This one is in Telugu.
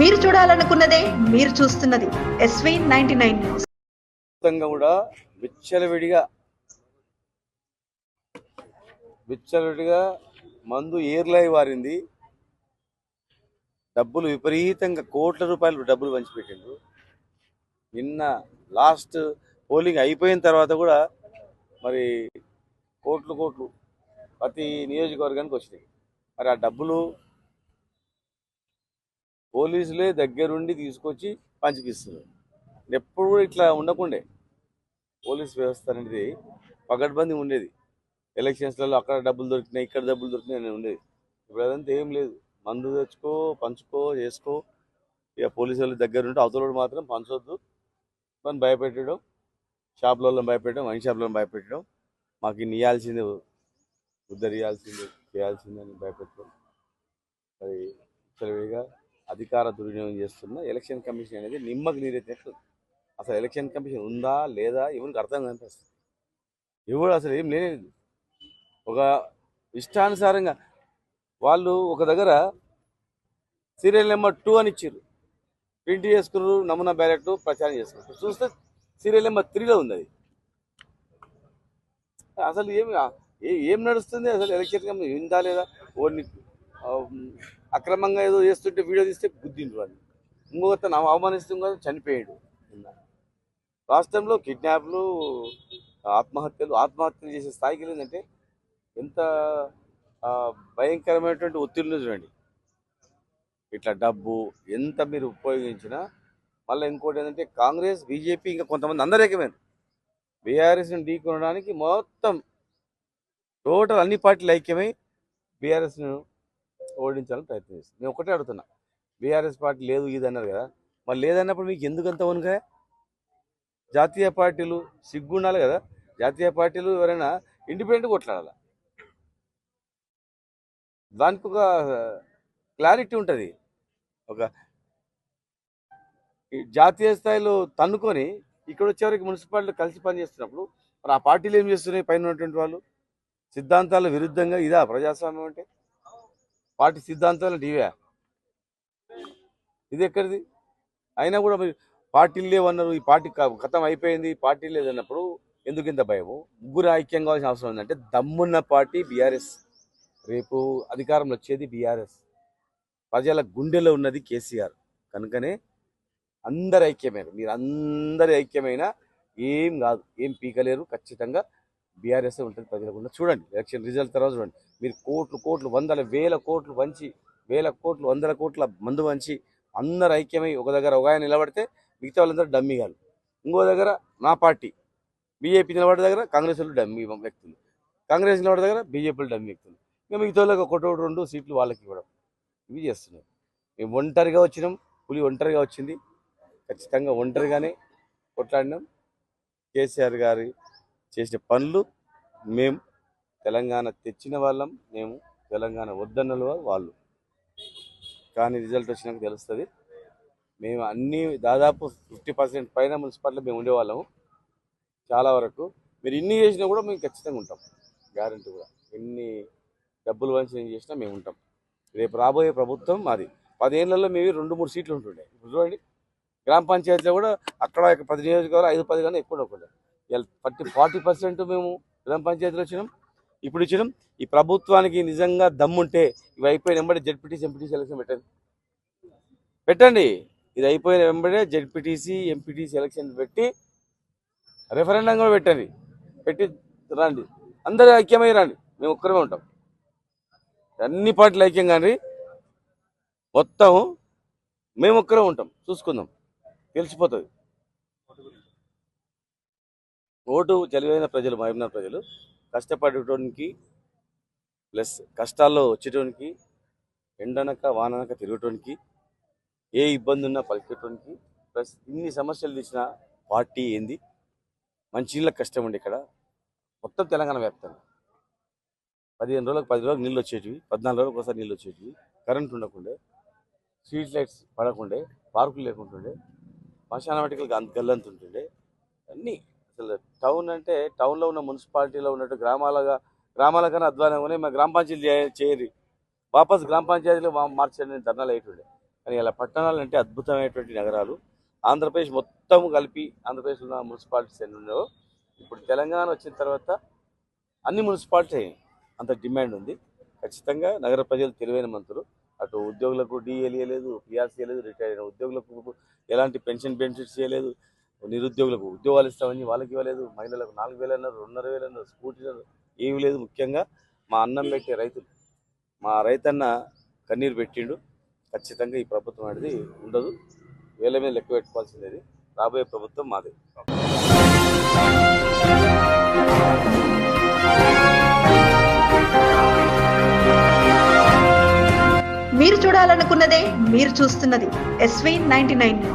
మీరు చూడాలనుకున్నదే మీరు చూస్తున్నది SV99 న్యూస్. కూడా విచ్చలవిడిగా మందు ఏర్లై వారింది. డబ్బులు విపరీతంగా కోట్ల రూపాయలు డబ్బులు పంచిపెట్టిండ్రు. నిన్న లాస్ట్ పోలింగ్ అయిపోయిన తర్వాత కూడా మరి కోట్లు ప్రతి నియోజకవర్గానికి వచ్చినాయి. మరి ఆ డబ్బులు పోలీసులే దగ్గరుండి తీసుకొచ్చి పంచిపిస్తున్నారు. ఎప్పుడు కూడా ఇట్లా ఉండకుండే పోలీస్ వ్యవస్థ అనేది పగడ్బందీ ఉండేది. ఎలక్షన్స్లలో అక్కడ డబ్బులు దొరికినాయి, ఇక్కడ డబ్బులు దొరికినాయి అని ఉండేది. ఇప్పుడు అదంతా ఏం లేదు. మందు తెచ్చుకో, పంచుకో, చేసుకో. ఇక పోలీసు వాళ్ళ దగ్గర ఉంటే అవతల మాత్రం పంచొద్దు అని భయపెట్టడం, షాపులలో భయపెట్టడం, వైన్ షాపులలో భయపెట్టడం, మాకు ఇన్ని ఇవ్వాల్సిందే, ఉద్ధరియాల్సిందే, చేయాల్సిందే అని భయపెట్టడం. అది విచ్చలవిడిగా అధికార దుర్వినియోగం చేస్తున్న ఎలక్షన్ కమిషన్ అనేది నిమ్మకు నీరెత్తినట్లు. అసలు ఎలక్షన్ కమిషన్ ఉందా లేదా ఎవరికి అర్థం కనిపిస్తుంది. ఎవరు అసలు ఏం లేదు. ఒక ఇష్టానుసారంగా వాళ్ళు ఒక దగ్గర సీరియల్ నెంబర్ 2 అని ఇచ్చారు, ప్రింట్ చేసుకున్నారు, నమూనా బ్యాలెట్ ప్రచారం చేసుకున్నారు. చూస్తే సీరియల్ నెంబర్ 3లో ఉంది. అది అసలు ఏం నడుస్తుంది అసలు ఎలక్షన్ కమిషన్ ఉందా లేదా? ఓన్ని అక్రమంగా ఏదో చేస్తుంటే వీడియో తీస్తే గుద్దిండ్రు అని, ఇంకొక అవమానిస్తుంది కదా, చనిపోయాడు. రాష్ట్రంలో కిడ్నాప్లు, ఆత్మహత్యలు చేసే స్థాయికి వెళ్ళిందంటే ఎంత భయంకరమైనటువంటి ఒత్తిడిని చూడండి. ఇట్లా డబ్బు ఎంత మీరు ఉపయోగించినా మళ్ళీ ఇంకోటి ఏంటంటే కాంగ్రెస్, బీజేపీ, ఇంకా కొంతమంది అందరూ ఏకమైన బీఆర్ఎస్ని ఢీకొనడానికి మొత్తం టోటల్ అన్ని పార్టీలు ఐక్యమై బీఆర్ఎస్ను ఓడించాలని ప్రయత్నం చేస్తుంది. నేను ఒకటే అడుగుతున్నా, బీఆర్ఎస్ పార్టీ లేదు ఇది అన్నారు కదా, మరి లేదన్నప్పుడు మీకు ఎందుకంత వనుగా? జాతీయ పార్టీలు సిగ్గుండాలి కదా. జాతీయ పార్టీలు ఎవరైనా ఇండిపెండెంట్గా కొట్లాడాలి, దానికి ఒక క్లారిటీ ఉంటుంది. ఒక జాతీయ స్థాయిలో తన్నుకొని ఇక్కడ వచ్చేవరకు మున్సిపాలిటీ కలిసి పనిచేస్తున్నప్పుడు మరి ఆ పార్టీలు ఏం చేస్తున్నాయి? పైన ఉన్నటువంటి వాళ్ళు సిద్ధాంతాల విరుద్ధంగా ఇదా ప్రజాస్వామ్యం అంటే? పార్టీ సిద్ధాంతాలు ఇవే, ఇది ఎక్కడిది? అయినా కూడా మరి పార్టీలు లేవన్నారు, ఈ పార్టీ ఖతం అయిపోయింది, పార్టీ లేదన్నప్పుడు ఎందుకు ఇంత భయము? ముగ్గురు ఐక్యం కావాల్సిన అవసరం ఉందంటే దమ్మున్న పార్టీ బీఆర్ఎస్. రేపు అధికారంలో వచ్చేది బీఆర్ఎస్. ప్రజల గుండెలో ఉన్నది కేసీఆర్. కనుకనే అందరు ఐక్యమైన, మీరు అందరి ఐక్యమైన ఏం కాదు, ఏం పీకలేరు. ఖచ్చితంగా బీఆర్ఎస్ ఉంటుంది ప్రజలకు. చూడండి ఎలక్షన్ రిజల్ట్ తర్వాత చూడండి. మీరు కోట్లు వేల కోట్లు వంచి, వందల కోట్ల మందు వంచి అందరు ఐక్యమై ఒక దగ్గర ఒక ఆయన నిలబడితే మిగతా వాళ్ళందరూ డమ్మీ కాదు. ఇంకో దగ్గర నా పార్టీ బీజేపీ నిలబడే దగ్గర కాంగ్రెస్ వాళ్ళు డమ్మీ వ్యక్తులు, కాంగ్రెస్ నిలబడే దగ్గర బీజేపీలు డమ్మీ వ్యక్తులు. ఇంకా మిగతా వాళ్ళకి ఒకటి 2 సీట్లు వాళ్ళకి ఇవ్వడం, ఇవి చేస్తున్నారు. మేము ఒంటరిగా వచ్చినాం, పులి ఒంటరిగా వచ్చింది. ఖచ్చితంగా ఒంటరిగానే కొట్లాడినాం. కేసీఆర్ గారి చేసిన పనులు మేము తెలంగాణ తెచ్చిన వాళ్ళం, మేము తెలంగాణ వద్దన్న వాళ్ళు. కానీ రిజల్ట్ వచ్చినాక తెలుస్తుంది. మేము అన్నీ దాదాపు 50% పైన మున్సిపాలిటీలో మేము ఉండేవాళ్ళము. చాలా వరకు మీరు ఇన్ని చేసినా కూడా మేము ఖచ్చితంగా ఉంటాం, గ్యారంటీ కూడా. ఎన్ని డబ్బులు వంచి ఏం చేసినా మేము ఉంటాం. రేపు రాబోయే ప్రభుత్వం మాది. 10 ఏళ్లలో మేము 2-3 సీట్లు ఉంటుండే. ఇప్పుడు చూడండి, గ్రామ పంచాయతీలో కూడా అక్కడ 10 నియోజకవర్గాలు 5-10 కానీ ఎక్కువ ఉండకుండా 40% మేము గ్రామ పంచాయతీలో వచ్చినాం, ఇప్పుడు ఇచ్చినాం. ఈ ప్రభుత్వానికి నిజంగా దమ్ముంటే ఇవి అయిపోయిన వెంబడే జెడ్పీటీసీ, ఎంపీటీసీ ఎలక్షన్ పెట్టండి. ఇది అయిపోయిన వెంబడే జెడ్పీటీసీ, ఎంపీటీసీ ఎలక్షన్ పెట్టి రెఫరెండం కూడా పెట్టి రండి, అందరూ ఐక్యమై రండి. మేము ఒక్కరమే ఉంటాం, అన్ని పార్టీలు ఐక్యం కానీ మొత్తం మేము ఒక్కరే ఉంటాం. చూసుకుందాం, తెలిసిపోతుంది. ఓటు తెలివైన ప్రజలు, మహిళ ప్రజలు, కష్టపడటానికి ప్లస్ కష్టాల్లో వచ్చేటానికి, ఎండనక వాననక తిరగటానికి, ఏ ఇబ్బంది ఉన్నా పలికేటానికి, ప్లస్ ఇన్ని సమస్యలు తీసిన పార్టీ ఏంది. మంచి నీళ్ళ కష్టం ఉండి ఇక్కడ మొత్తం తెలంగాణ వ్యాప్తంగా 15 రోజులకు 10 రోజులకు నీళ్ళు వచ్చేటివి, 14 రోజులకు ఒకసారి నీళ్ళు వచ్చేటివి, కరెంట్ ఉండకుండే, స్ట్రీట్ లైట్స్ పడకుండే, పార్కులు లేకుంటుండే, శ్మశాన వాటికలు గల్లంత ఉంటుండే. అన్నీ అసలు టౌన్ అంటే టౌన్లో ఉన్న మున్సిపాలిటీలో ఉన్నట్టు గ్రామాల కన్నా అధ్వానంగానే మా గ్రామ పంచాయతీ చేయరు, వాపస్ గ్రామ పంచాయతీలో మార్చండి ధర్నాలు అయ్యేటుండే. కానీ ఇలా పట్టణాలు అంటే అద్భుతమైనటువంటి నగరాలు. ఆంధ్రప్రదేశ్ మొత్తం కలిపి ఆంధ్రప్రదేశ్లో ఉన్న మున్సిపాలిటీస్ ఎన్ని ఉన్నాయో ఇప్పుడు తెలంగాణ వచ్చిన తర్వాత అన్ని మున్సిపాలిటీ అంత డిమాండ్ ఉంది. ఖచ్చితంగా నగర ప్రజలు తెలివైన మంత్రులు. అటు ఉద్యోగులకు డిఎల్ ఇవ్వలేదు, పిఆర్సీ ఇవ్వలేదు, రిటైర్ అయిన ఉద్యోగులకు ఎలాంటి పెన్షన్ బెనిఫిట్స్ ఇవ్వలేదు, నిరుద్యోగులకు ఉద్యోగాలు ఇస్తామని వాళ్ళకి ఇవ్వలేదు, మహిళలకు 4,000 అన్నారు, 2,500 అన్నారు, స్కూటీలు అన్నారు, ఏమీ లేదు. ముఖ్యంగా మా అన్నం పెట్టే రైతులు, మా రైతన్న కన్నీరు పెట్టిండు. ఖచ్చితంగా ఈ ప్రభుత్వం అనేది ఉండదు, వేల మీద లెక్క పెట్టుకోవాల్సింది. రాబోయే ప్రభుత్వం మాదే. మీరు చూడాలనుకున్నదే మీరు చూస్తున్నది SV 99 న్యూస్.